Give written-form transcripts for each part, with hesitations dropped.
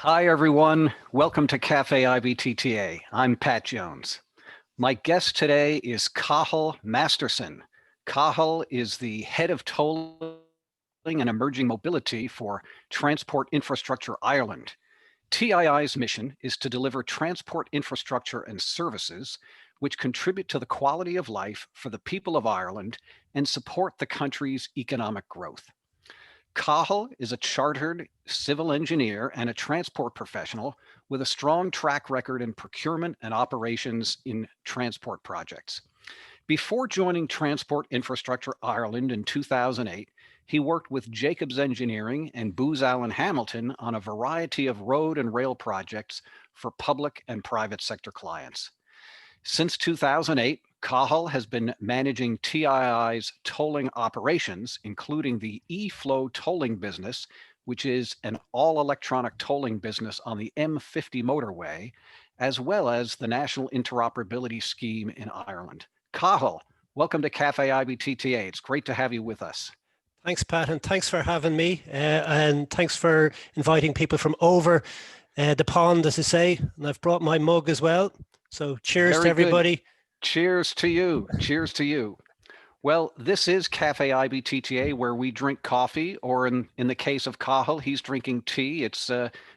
Hi, everyone. Welcome to Café IBTTA. I'm Pat Jones. My guest today is Cathal Masterson. Cathal is the head of tolling and emerging mobility for Transport Infrastructure Ireland. TII's mission is to deliver transport infrastructure and services which contribute to the quality of life for the people of Ireland and support the country's economic growth. Cathal is a chartered civil engineer and a transport professional with a strong track record in procurement and operations in transport projects. Before joining Transport Infrastructure Ireland in 2008, he worked with Jacobs Engineering and Booz Allen Hamilton on a variety of road and rail projects for public and private sector clients. Since 2008, Cathal has been managing TII's tolling operations, including the e-flow tolling business, which is an all-electronic tolling business on the M50 motorway, as well as the National Interoperability Scheme in Ireland. Cathal, welcome to Café IBTTA. It's great to have you with us. Thanks, Pat, and thanks for having me, and thanks for inviting people from over the pond, as I say, and I've brought my mug as well. So cheers to everybody. Good. Cheers to you. Cheers to you. Well, this is Cafe IBTTA, where we drink coffee, or in the case of Cathal, he's drinking tea. It's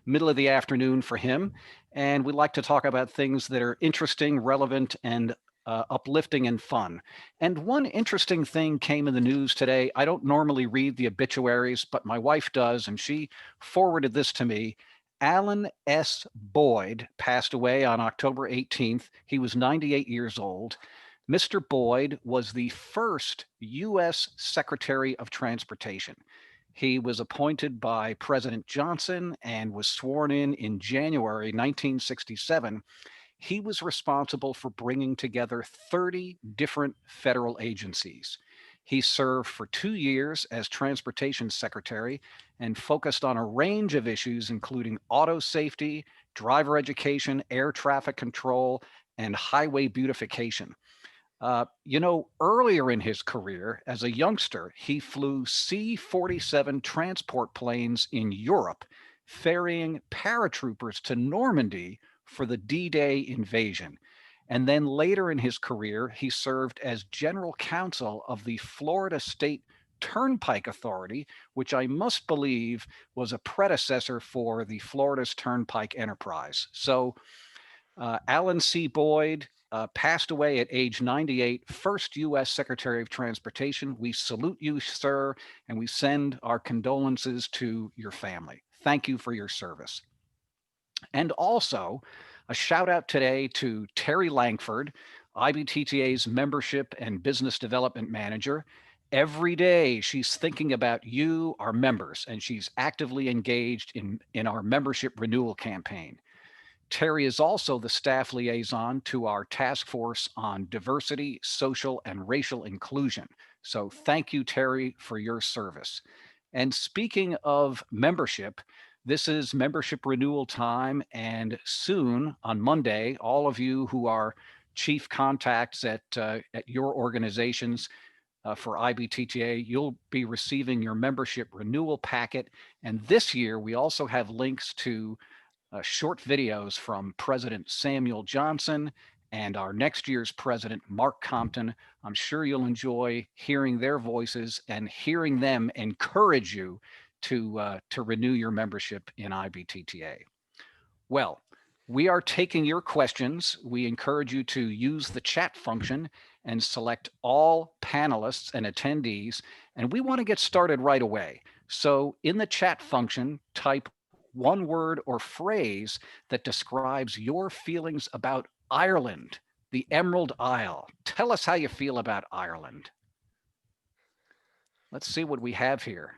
middle of the afternoon for him. And we like to talk about things that are interesting, relevant, and uplifting and fun. And one interesting thing came in the news today. I don't normally read the obituaries, but my wife does, and she forwarded this to me. Alan S. Boyd passed away on October 18th. He was 98 years old. Mr. Boyd was the first U.S. Secretary of Transportation. He was appointed by President Johnson and was sworn in January 1967. He was responsible for bringing together 30 different federal agencies. He served for 2 years as Transportation Secretary and focused on a range of issues, including auto safety, driver education, air traffic control, and highway beautification. Earlier in his career, as a youngster, he flew C-47 transport planes in Europe, ferrying paratroopers to Normandy for the D-Day invasion. And then later in his career, he served as general counsel of the Florida State Turnpike Authority, which I must believe was a predecessor for the Florida's Turnpike Enterprise. So Alan C. Boyd passed away at age 98, first U.S. Secretary of Transportation. We salute you, sir, and we send our condolences to your family. Thank you for your service. And also, a shout out today to Terry Langford, IBTTA's membership and business development manager. Every day she's thinking about you, our members, and she's actively engaged in our membership renewal campaign. Terry is also the staff liaison to our task force on diversity, social, and racial inclusion. So thank you, Terry, for your service. And speaking of membership, this is membership renewal time, and soon on Monday, all of you who are chief contacts at your organizations for IBTTA, you'll be receiving your membership renewal packet. And this year, we also have links to short videos from President Samuel Johnson and our next year's president, Mark Compton. I'm sure you'll enjoy hearing their voices and hearing them encourage you to renew your membership in IBTTA. Well, we are taking your questions. We encourage you to use the chat function and select all panelists and attendees. And we want to get started right away. So in the chat function, type one word or phrase that describes your feelings about Ireland, the Emerald Isle. Tell us how you feel about Ireland. Let's see what we have here.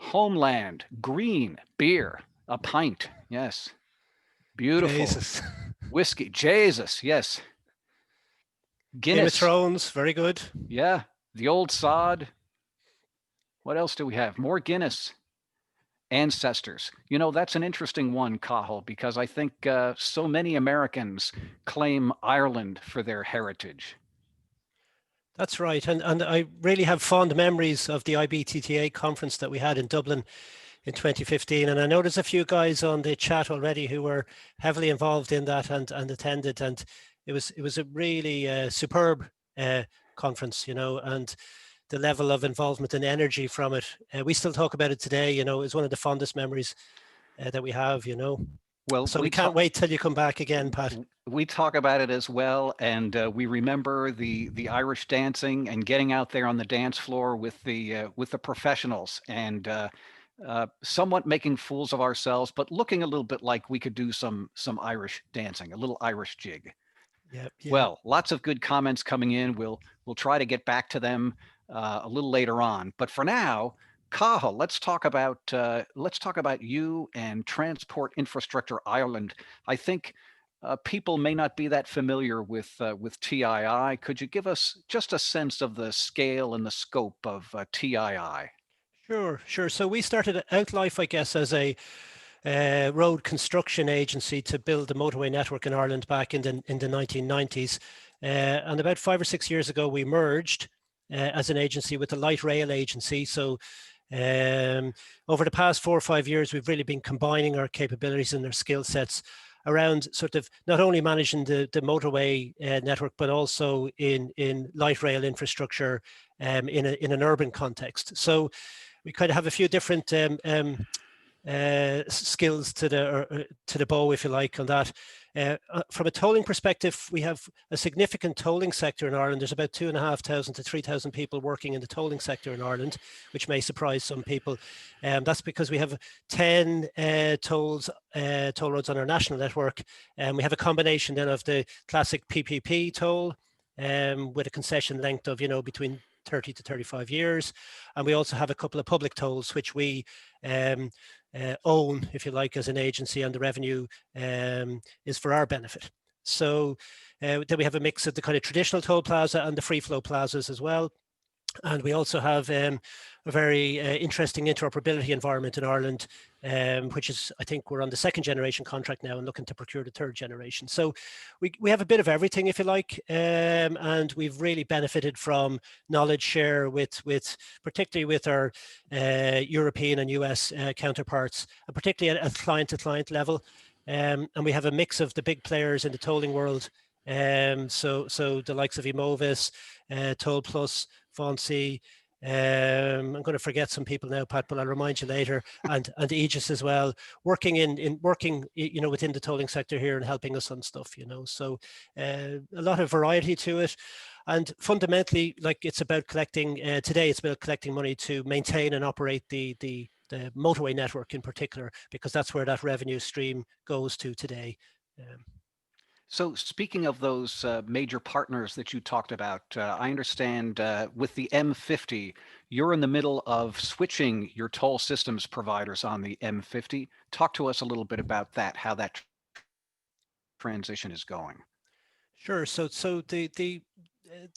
Homeland, green, beer, a pint. Yes. Beautiful. Jesus. Whiskey, Jesus, yes. Guinness. Game of Thrones, very good. Yeah. The old sod. What else do we have? More Guinness. Ancestors. You know, that's an interesting one, Cathal, because I think so many Americans claim Ireland for their heritage. That's right. And I really have fond memories of the IBTTA conference that we had in Dublin in 2015. And I know there's a few guys on the chat already who were heavily involved in that and attended. And it was a really superb conference, you know, and the level of involvement and energy from it. We still talk about it today, you know, it's one of the fondest memories that we have, you know. Well, so we can't wait till you come back again, Pat. We talk about it as well, and we remember the Irish dancing and getting out there on the dance floor with the professionals, and somewhat making fools of ourselves, but looking a little bit like we could do some Irish dancing, a little Irish jig. Yep. Well, lots of good comments coming in. We'll try to get back to them a little later on, but for now, Cathal, let's talk about you and Transport Infrastructure Ireland. I think people may not be that familiar with TII. Could you give us just a sense of the scale and the scope of TII? Sure. So we started out life, I guess, as a road construction agency to build the motorway network in Ireland back in the 1990s. And about 5 or 6 years ago, we merged as an agency with the light rail agency. So over the past 4 or 5 years, we've really been combining our capabilities and our skill sets around sort of not only managing the motorway network, but also in light rail infrastructure in an urban context. So we kind of have a few different skills to the bow, if you like, on that. From a tolling perspective, we have a significant tolling sector in Ireland. There's about 2,500 to 3,000 people working in the tolling sector in Ireland, which may surprise some people. That's because we have 10 toll roads on our national network, and we have a combination then of the classic PPP toll with a concession length of, you know, between 30 to 35 years. And we also have a couple of public tolls, which we own, if you like, as an agency, and the revenue is for our benefit. So then we have a mix of the kind of traditional toll plaza and the free flow plazas as well. And we also have a very interesting interoperability environment in Ireland, which is, I think we're on the 2nd generation contract now and looking to procure the 3rd generation. So we have a bit of everything, if you like, and we've really benefited from knowledge share with particularly with our European and US counterparts, and particularly at client-to-client level. And we have a mix of the big players in the tolling world. So the likes of Imovis, Toll Plus, Fonzie, I'm going to forget some people now, Pat, but I'll remind you later, and Aegis as well, working you know, within the tolling sector here and helping us on stuff, you know. So a lot of variety to it, and fundamentally, like, it's about collecting today. It's about collecting money to maintain and operate the motorway network in particular, because that's where that revenue stream goes to today. So speaking of those major partners that you talked about, I understand with the M50, you're in the middle of switching your toll systems providers on the M50. Talk to us a little bit about that, how that transition is going. Sure. So the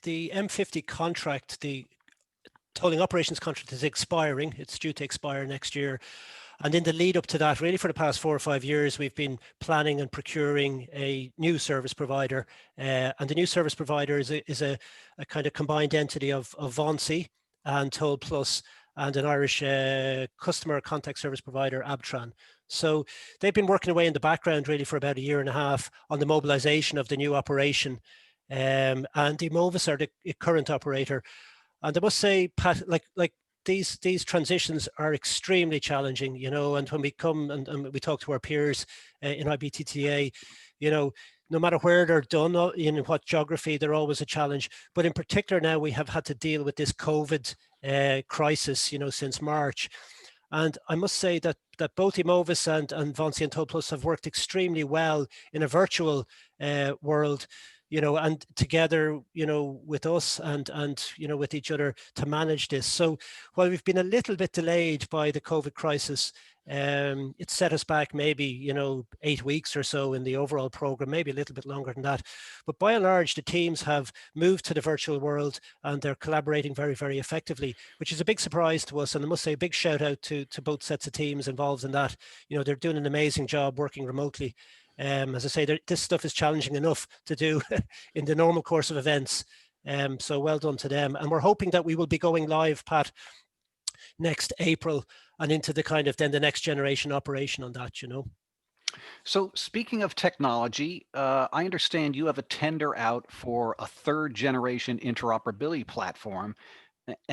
M50 contract, the tolling operations contract, is expiring. It's due to expire next year. And in the lead up to that, really for the past 4 or 5 years, we've been planning and procuring a new service provider. And the new service provider is a kind of combined entity of Vonsi and Toll Plus and an Irish customer contact service provider, Abtran. So they've been working away in the background really for about 1.5 years on the mobilization of the new operation. And Imovis are the current operator. And I must say, Pat, like these transitions are extremely challenging, you know, and when we come and we talk to our peers in IBTTA, you know, no matter where they're done, in what geography, they're always a challenge. But in particular now, we have had to deal with this COVID crisis, you know, since March. And I must say that both Imovis and Vonsi and Toll Plus have worked extremely well in a virtual world, you know, and together, you know, with us and you know, with each other to manage this. So while we've been a little bit delayed by the COVID crisis, it set us back maybe, you know, 8 weeks or so in the overall program, maybe a little bit longer than that. But by and large, the teams have moved to the virtual world and they're collaborating very, very effectively, which is a big surprise to us. And I must say a big shout out to both sets of teams involved in that. You know, they're doing an amazing job working remotely. As I say, this stuff is challenging enough to do in the normal course of events. So well done to them. And we're hoping that we will be going live, Pat, next April and into the kind of then the next generation operation on that, you know. So, speaking of technology, I understand you have a tender out for a third generation interoperability platform,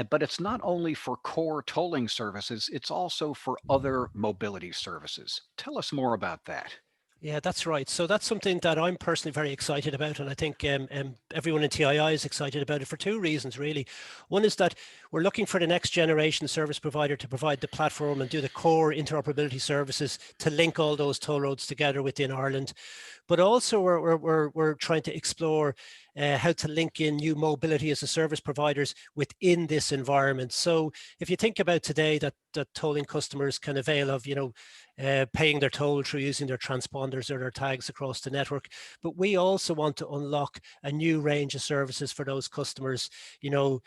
but it's not only for core tolling services, it's also for other mobility services. Tell us more about that. Yeah, that's right. So that's something that I'm personally very excited about, and I think everyone in TII is excited about it for two reasons, really. One is that we're looking for the next generation service provider to provide the platform and do the core interoperability services to link all those toll roads together within Ireland. But also we're trying to explore how to link in new mobility as a service providers within this environment. So if you think about today that tolling customers can avail of, you know, paying their toll through using their transponders or their tags across the network. But we also want to unlock a new range of services for those customers, you know,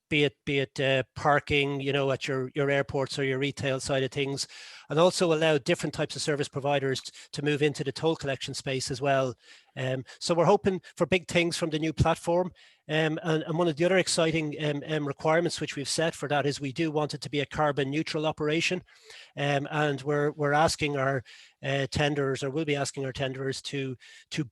be it parking, you know, at your airports or your retail side of things, and also allow different types of service providers to move into the toll collection space as well. So we're hoping for big things from the new platform. And one of the other exciting requirements which we've set for that is we do want it to be a carbon neutral operation. And we're asking our tenders, or will be asking our tenderers to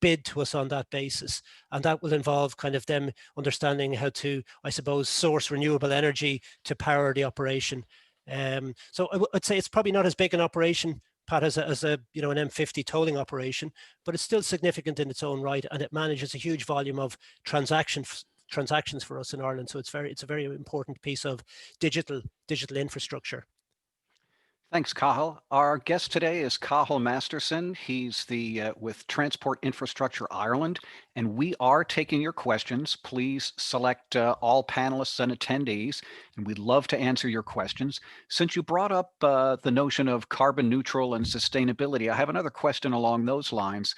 bid to us on that basis. And that will involve kind of them understanding how to, I suppose, source renewable energy to power the operation. So I'd say it's probably not as big an operation, Pat, as a you know, an M50 tolling operation, but it's still significant in its own right, and it manages a huge volume of transactions for us in Ireland. So it's a very important piece of digital infrastructure. Thanks, Cathal. Our guest today is Cathal Masterson. He's the with Transport Infrastructure Ireland, and we are taking your questions. Please select all panelists and attendees, and we'd love to answer your questions. Since you brought up the notion of carbon neutral and sustainability, I have another question along those lines.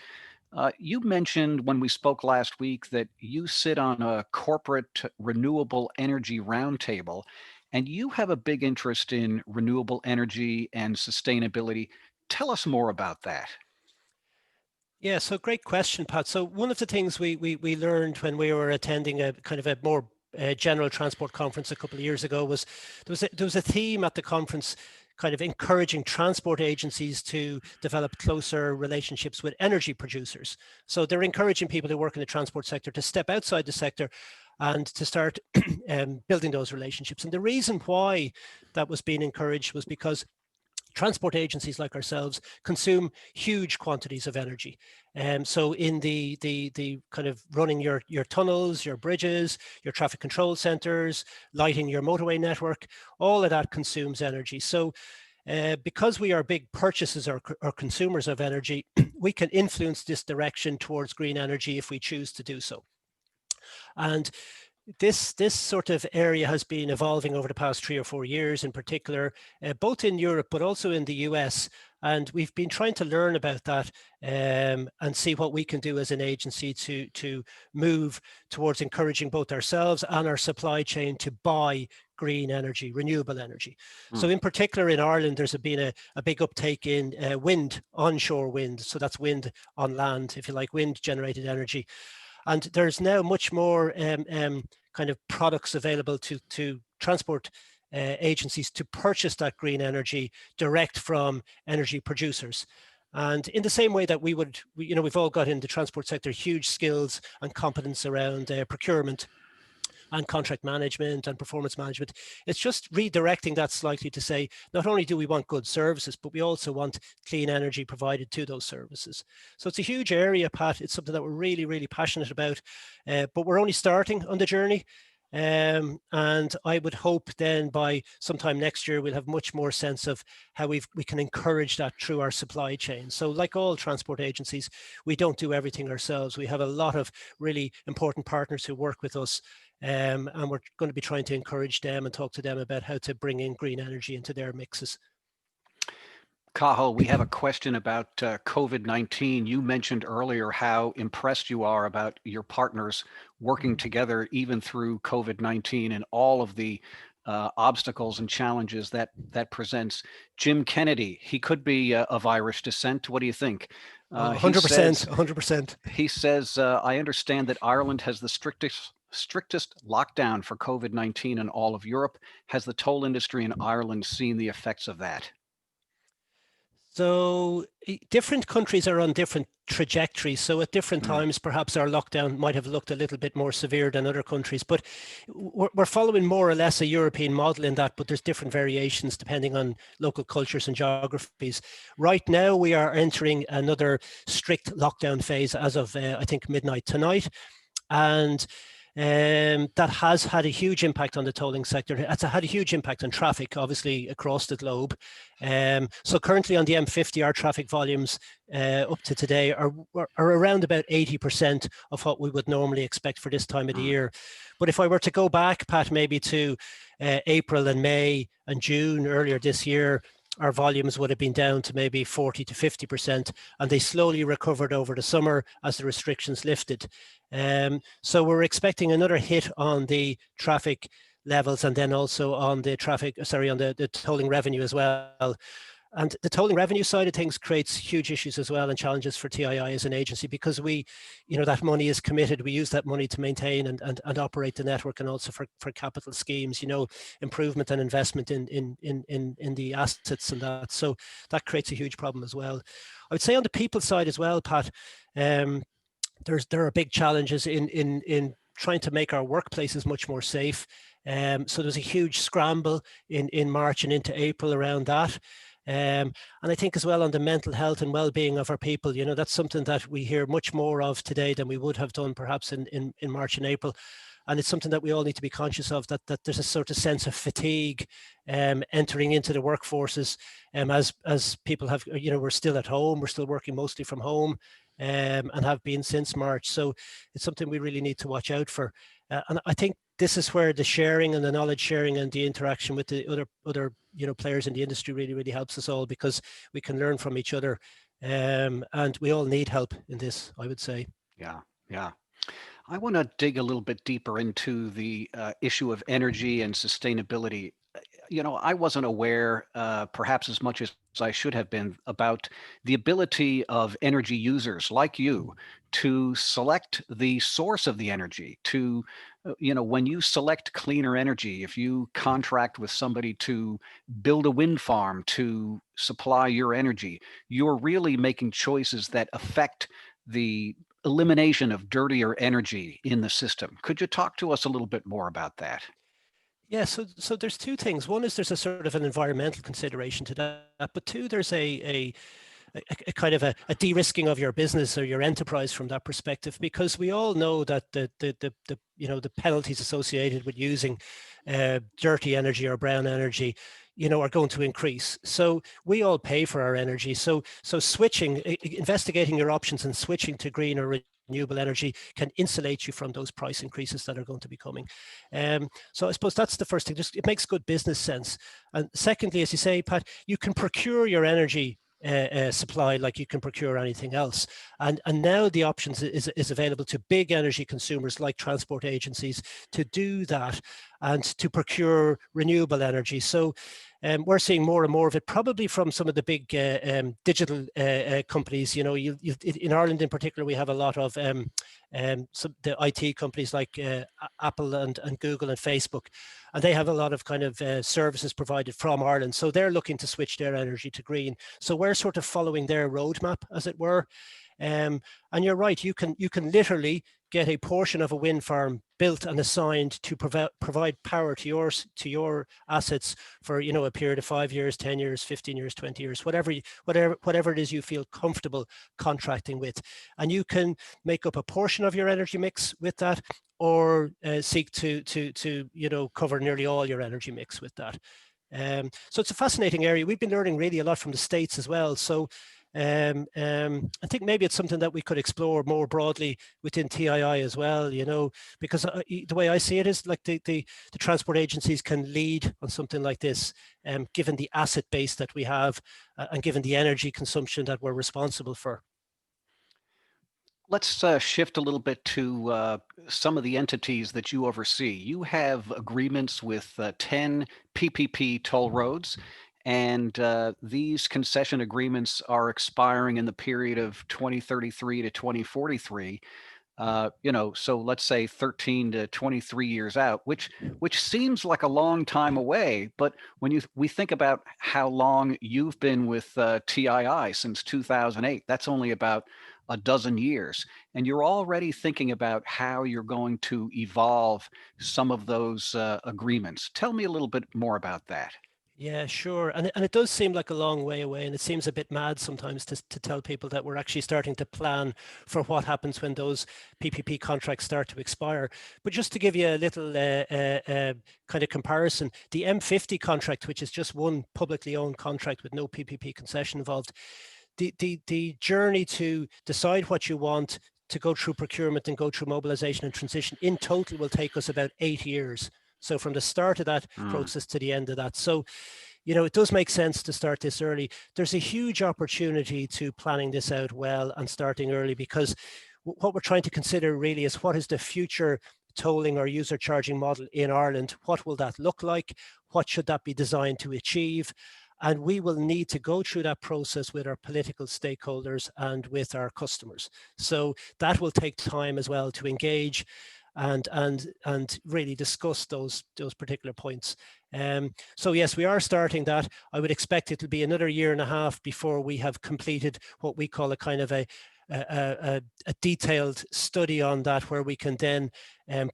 You mentioned when we spoke last week that you sit on a corporate renewable energy roundtable, and you have a big interest in renewable energy and sustainability. Tell us more about that. Yeah, so great question, Pat. So one of the things we learned when we were attending a kind of a more general transport conference a couple of years ago was there was a theme at the conference kind of encouraging transport agencies to develop closer relationships with energy producers. So they're encouraging people who work in the transport sector to step outside the sector and to start building those relationships. And the reason why that was being encouraged was because transport agencies like ourselves consume huge quantities of energy. So in the kind of running your tunnels, your bridges, your traffic control centers, lighting your motorway network, all of that consumes energy. So because we are big purchasers or consumers of energy, we can influence this direction towards green energy if we choose to do so. And this sort of area has been evolving over the past 3 or 4 years in particular, both in Europe, but also in the US. And we've been trying to learn about that and see what we can do as an agency to move towards encouraging both ourselves and our supply chain to buy green energy, renewable energy. So in particular in Ireland, there's been a big uptake in wind, onshore wind. So that's wind on land, if you like, wind generated energy. And there's now much more kind of products available to transport agencies to purchase that green energy direct from energy producers. And in the same way that we've all got in the transport sector huge skills and competence around procurement and contract management and performance management. It's just redirecting that slightly to say, not only do we want good services, but we also want clean energy provided to those services. So it's a huge area, Pat. It's something that we're really, really passionate about, but we're only starting on the journey. And I would hope then by sometime next year, we'll have much more sense of how we can encourage that through our supply chain. So like all transport agencies, we don't do everything ourselves. We have a lot of really important partners who work with us. And we're going to be trying to encourage them and talk to them about how to bring in green energy into their mixes. Cathal, we have a question about COVID-19. You mentioned earlier how impressed you are about your partners working together even through COVID-19 and all of the obstacles and challenges that presents. Jim Kennedy, he could be of Irish descent. What do you think? 100%, 100%. He says, I understand that Ireland has the strictest Strictest lockdown for COVID-19 in all of Europe. Has the toll industry in Ireland seen the effects of that? So different countries are on different trajectories. So at different Mm, times, perhaps our lockdown might have looked a little bit more severe than other countries. But we're following more or less a European model in that, but there's different variations depending on local cultures and geographies. Right now, we are entering another strict lockdown phase as of, I think, midnight tonight. And that has had a huge impact on the tolling sector. It's had a huge impact on traffic, obviously, across the globe. So currently on the M50, our traffic volumes up to today are around about 80% of what we would normally expect for this time of the mm, year. But if I were to go back, Pat, maybe to April and May and June earlier this year, our volumes would have been down to maybe 40 to 50%, and they slowly recovered over the summer as the restrictions lifted. So we're expecting another hit on the traffic levels, and then also on the the tolling revenue as well. And the tolling revenue side of things creates huge issues as well, and challenges for TII as an agency, because that money is committed. We use that money to maintain and operate the network, and also for capital schemes, improvement and investment in the assets and that. So that creates a huge problem as well. I would say on the people side as well, Pat, there are big challenges in trying to make our workplaces much more safe. So there's a huge scramble in March and into April around that. And I think as well on the mental health and well-being of our people, that's something that we hear much more of today than we would have done perhaps in March and April. And it's something that we all need to be conscious of, that there's a sort of sense of fatigue entering into the workforces, as people have, we're still at home, we're still working mostly from home, and have been since March. So it's something we really need to watch out for. And I think this is where the sharing and the knowledge sharing and the interaction with the other players in the industry really helps us all, because we can learn from each other, and we all need help in this, I would say. yeah, yeah. I want to dig a little bit deeper into the issue of energy and sustainability. I wasn't aware, perhaps as much as I should have been, about the ability of energy users like you to select the source of the energy. When you select cleaner energy, if you contract with somebody to build a wind farm to supply your energy, you're really making choices that affect the elimination of dirtier energy in the system. Could you talk to us a little bit more about that? Yeah, so there's two things. One is there's a sort of an environmental consideration to that, but two, there's a kind of a de-risking of your business or your enterprise from that perspective, because we all know that the penalties associated with using dirty energy or brown energy are going to increase. So we all pay for our energy. So investigating your options and switching to green or renewable energy can insulate you from those price increases that are going to be coming. So I suppose that's the first thing. Just, it makes good business sense. And secondly, as you say, Pat, you can procure your energy supply like you can procure anything else, and now the options is available to big energy consumers like transport agencies to do that and to procure renewable energy. So we're seeing more and more of it, probably from some of the big digital companies. In Ireland in particular, we have a lot of some the IT companies like Apple and Google and Facebook, and they have a lot of kind of services provided from Ireland. So they're looking to switch their energy to green. So we're sort of following their roadmap, as it were. And you're right, you can literally get a portion of a wind farm built and assigned to provide power to your assets for a period of 5 years, 10 years, 15 years, 20 years, whatever it is you feel comfortable contracting with. And you can make up a portion of your energy mix with that, or seek to cover nearly all your energy mix with that. So it's a fascinating area. We've been learning really a lot from the States as well. So I think maybe it's something that we could explore more broadly within TII as well, because the way I see it is like the transport agencies can lead on something like this, given the asset base that we have, and given the energy consumption that we're responsible for. Let's shift a little bit to some of the entities that you oversee. You have agreements with 10 PPP toll roads, and these concession agreements are expiring in the period of 2033 to 2043. So let's say 13 to 23 years out, which seems like a long time away. But when we think about how long you've been with TII since 2008, that's only about a dozen years, and you're already thinking about how you're going to evolve some of those agreements. Tell me a little bit more about that. Yeah, sure. And it does seem like a long way away, and it seems a bit mad sometimes to tell people that we're actually starting to plan for what happens when those PPP contracts start to expire. But just to give you a little kind of comparison, the M50 contract, which is just one publicly owned contract with no PPP concession involved, the journey to decide what you want, to go through procurement and go through mobilization and transition in total will take us about 8 years. So from the start of that process to the end of that. So, it does make sense to start this early. There's a huge opportunity to planning this out well and starting early, because what we're trying to consider really is what is the future tolling or user charging model in Ireland? What will that look like? What should that be designed to achieve? And we will need to go through that process with our political stakeholders and with our customers. So that will take time as well to engage and really discuss those particular points. So yes, we are starting that. I would expect it to be another year and a half before we have completed what we call a kind of a detailed study on that, where we can then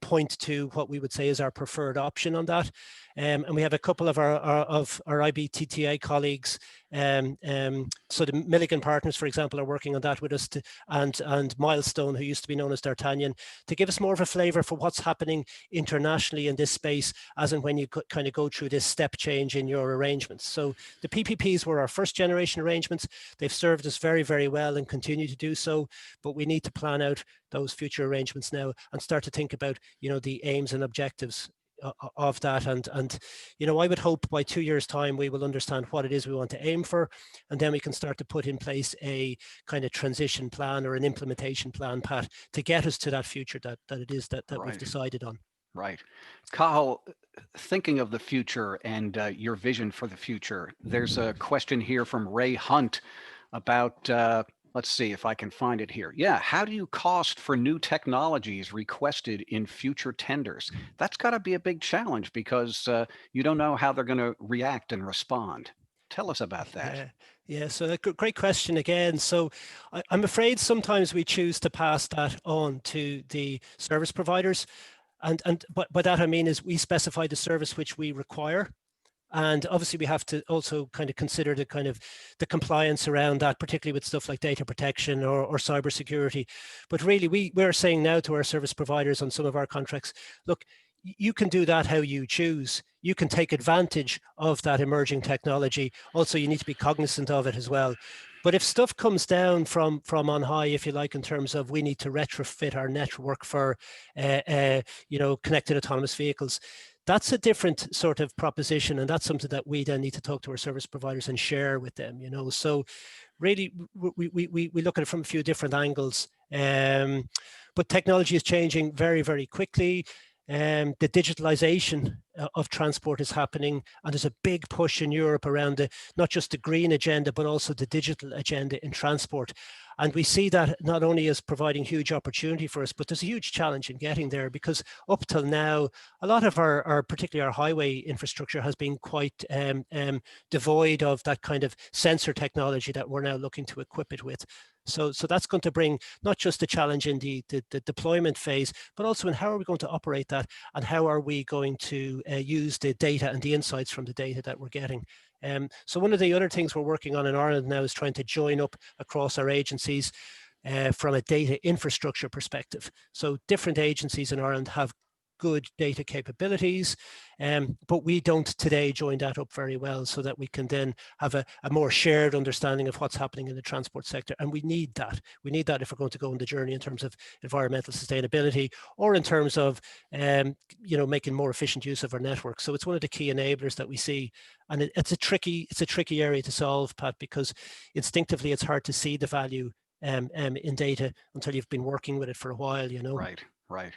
point to what we would say is our preferred option on that. And we have a couple of our IBTTA colleagues. So the Milligan partners, for example, are working on that with us, and Milestone, who used to be known as D'Artagnan, to give us more of a flavour for what's happening internationally in this space, as and when you kind of go through this step change in your arrangements. So the PPPs were our first generation arrangements. They've served us very, very well and continue to do so, but we need to plan out those future arrangements now and start to think about, the aims and objectives of that. And I would hope by 2 years' time we will understand what it is we want to aim for, and then we can start to put in place a kind of transition plan or an implementation plan, Pat, to get us to that future that it is that Right. we've decided on. Right. Cathal, thinking of the future and your vision for the future, there's a question here from Ray Hunt about, let's see if I can find it here. Yeah, how do you cost for new technologies requested in future tenders? That's got to be a big challenge, because you don't know how they're going to react and respond. Tell us about that. Yeah. So a great question again. So I'm afraid sometimes we choose to pass that on to the service providers. But by that I mean is we specify the service which we require. And obviously we have to also kind of consider the compliance around that, particularly with stuff like data protection or cybersecurity. But really we're saying now to our service providers on some of our contracts, look, you can do that how you choose. You can take advantage of that emerging technology. Also, you need to be cognizant of it as well. But if stuff comes down from on high, if you like, in terms of we need to retrofit our network for, connected autonomous vehicles, that's a different sort of proposition, and that's something that we then need to talk to our service providers and share with them. So really we look at it from a few different angles. But technology is changing very, very quickly. The digitalization of transport is happening, and there's a big push in Europe around not just the green agenda, but also the digital agenda in transport. And we see that not only as providing huge opportunity for us, but there's a huge challenge in getting there, because up till now, a lot of our particularly our highway infrastructure has been quite devoid of that kind of sensor technology that we're now looking to equip it with. So that's going to bring not just a challenge in the deployment phase, but also in how are we going to operate that, and how are we going to use the data and the insights from the data that we're getting. So one of the other things we're working on in Ireland now is trying to join up across our agencies from a data infrastructure perspective. So different agencies in Ireland have good data capabilities, but we don't today join that up very well, so that we can then have a more shared understanding of what's happening in the transport sector. And we need that. We need that if we're going to go on the journey in terms of environmental sustainability, or in terms of making more efficient use of our network. So it's one of the key enablers that we see, and it's a tricky area to solve, Pat, because instinctively it's hard to see the value in data until you've been working with it for a while. Right.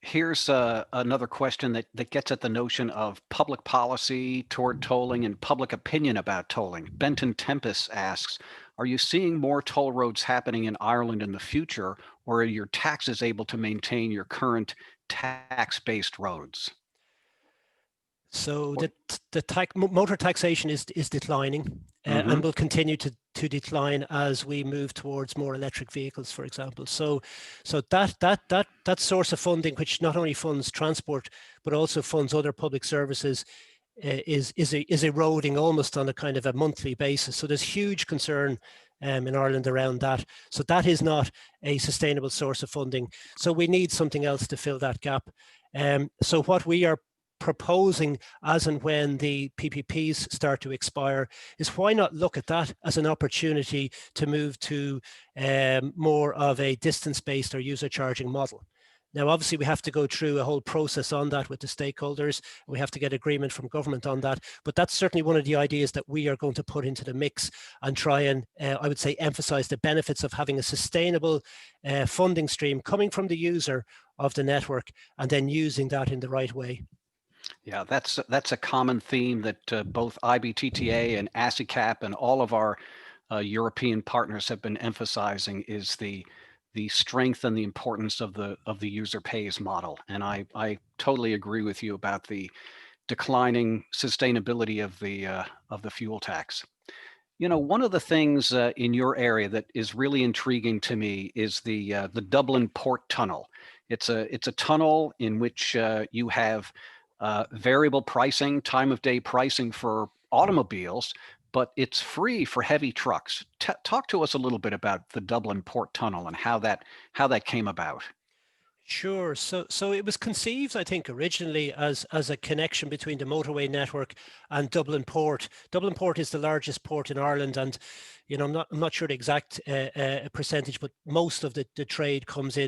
Here's another question that gets at the notion of public policy toward tolling and public opinion about tolling. Benton Tempest asks, are you seeing more toll roads happening in Ireland in the future, or are your taxes able to maintain your current tax-based roads? So the motor taxation is declining Mm-hmm. and will continue to decline as we move towards more electric vehicles, for example. So that source of funding, which not only funds transport but also funds other public services, is eroding almost on a kind of a monthly basis. So there's huge concern in Ireland around that. So that is not a sustainable source of funding. So we need something else to fill that gap. So what we are proposing as and when the PPPs start to expire is, why not look at that as an opportunity to move to more of a distance-based or user charging model. Now, obviously, we have to go through a whole process on that with the stakeholders. We have to get agreement from government on that. But that's certainly one of the ideas that we are going to put into the mix and try and, I would say, emphasize the benefits of having a sustainable funding stream coming from the user of the network and then using that in the right way. Yeah, that's a common theme that both IBTTA and ASICAP and all of our European partners have been emphasizing, is the strength and the importance of the user pays model. And I totally agree with you about the declining sustainability of the fuel tax. You know, one of the things in your area that is really intriguing to me is the Dublin Port Tunnel. It's a tunnel in which you have variable pricing, time of day pricing for automobiles, but it's free for heavy trucks. Talk to us a little bit about the Dublin Port Tunnel and how that came about. Sure. So it was conceived, I think, originally as a connection between the motorway network and Dublin Port. Dublin Port is the largest port in Ireland, and I'm not sure the exact percentage, but most of the trade comes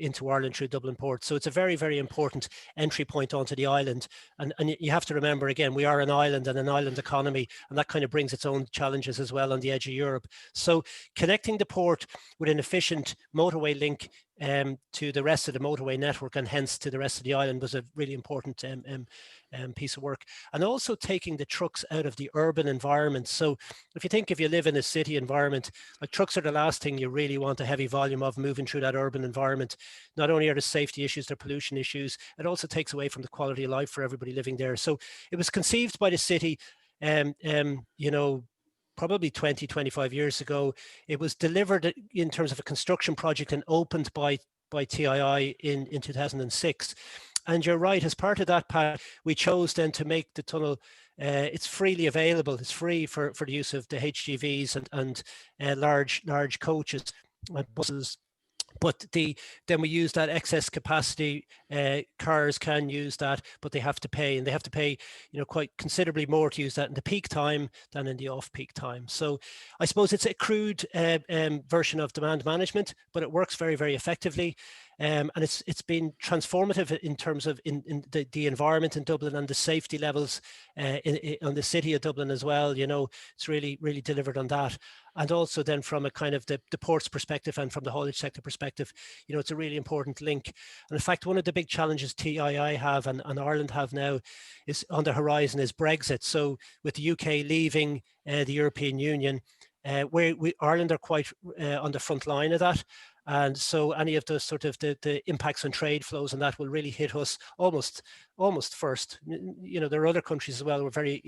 into Ireland through Dublin Port. So it's a very, very important entry point onto the island. And you have to remember, again, we are an island and an island economy, and that kind of brings its own challenges as well on the edge of Europe. So connecting the port with an efficient motorway link to the rest of the motorway network and hence to the rest of the island was a really important piece of work. And also taking the trucks out of the urban environment. So if you live in a city environment, like, trucks are the last thing you really want a heavy volume of moving through that urban environment. Not only are there safety issues, there are pollution issues, it also takes away from the quality of life for everybody living there. So it was conceived by the city, probably 20, 25 years ago. It was delivered in terms of a construction project and opened by TII in 2006. And you're right, as part of that pack, we chose then to make the tunnel, it's freely available. It's free for the use of the HGVs and large coaches and buses. But then we use that excess capacity. Cars can use that, but they have to pay, and they have to pay, quite considerably more to use that in the peak time than in the off-peak time. So I suppose it's a crude version of demand management, but it works very, very effectively. And it's been transformative in terms of in the environment in Dublin and the safety levels on the city of Dublin as well. It's really, really delivered on that. And also then from a kind of the port's perspective and from the haulage sector perspective, it's a really important link. And in fact, one of the big challenges TII have and Ireland have now is on the horizon is Brexit. So with the UK leaving the European Union, Ireland are quite on the front line of that. And so any of the sort of the impacts on trade flows and that will really hit us almost first. There are other countries as well. We're very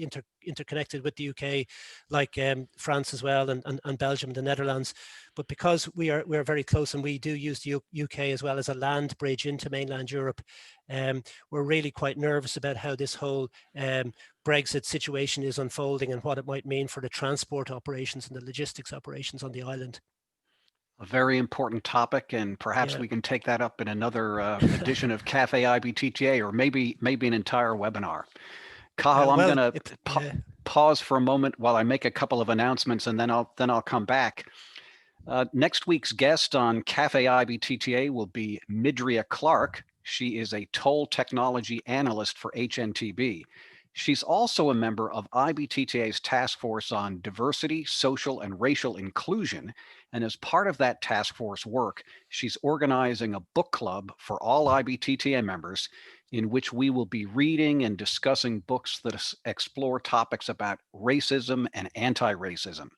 interconnected with the UK, like France as well, and Belgium, the Netherlands. But because we're very close and we do use the UK as well as a land bridge into mainland Europe, we're really quite nervous about how this whole Brexit situation is unfolding and what it might mean for the transport operations and the logistics operations on the island. A very important topic, and perhaps we can take that up in another edition of Café IBTTA, or maybe an entire webinar. Cathal, I'm going to pause for a moment while I make a couple of announcements, and then I'll come back. Next week's guest on Café IBTTA will be Midria Clark. She is a toll technology analyst for HNTB. She's also a member of IBTTA's Task Force on Diversity, Social, and Racial Inclusion. And as part of that task force work, she's organizing a book club for all IBTTA members in which we will be reading and discussing books that explore topics about racism and anti-racism.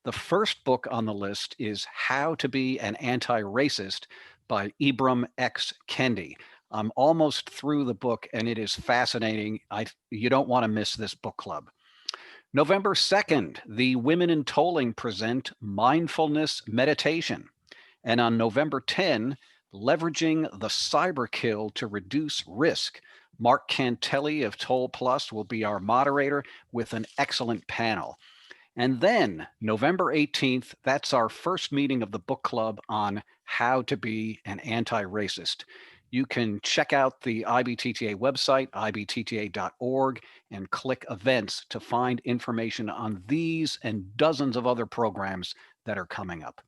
The first book on the list is How to Be an Anti-Racist by Ibram X. Kendi. I'm almost through the book and it is fascinating. You don't want to miss this book club. November 2nd, the Women in Tolling present Mindfulness Meditation. And on November 10, Leveraging the Cyber Kill to Reduce Risk. Mark Cantelli of Toll Plus will be our moderator with an excellent panel. And then November 18th, that's our first meeting of the book club on how to be an anti-racist. You can check out the IBTTA website, ibtta.org, and click events to find information on these and dozens of other programs that are coming up.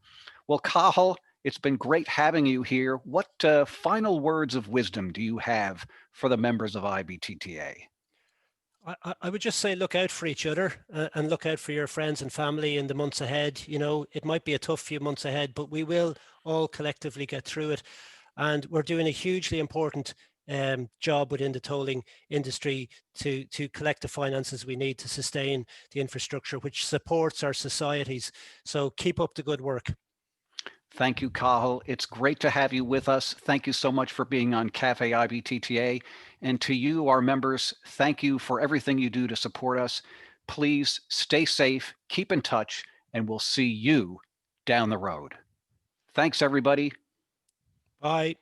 Well, Cathal, it's been great having you here. What final words of wisdom do you have for the members of IBTTA? I would just say look out for each other and look out for your friends and family in the months ahead. You know, it might be a tough few months ahead, but we will all collectively get through it. And we're doing a hugely important job within the tolling industry to collect the finances we need to sustain the infrastructure which supports our societies. So keep up the good work. Thank you, Cathal. It's great to have you with us. Thank you so much for being on Café IBTTA. And to you, our members, thank you for everything you do to support us. Please stay safe, keep in touch, and we'll see you down the road. Thanks, everybody. Bye.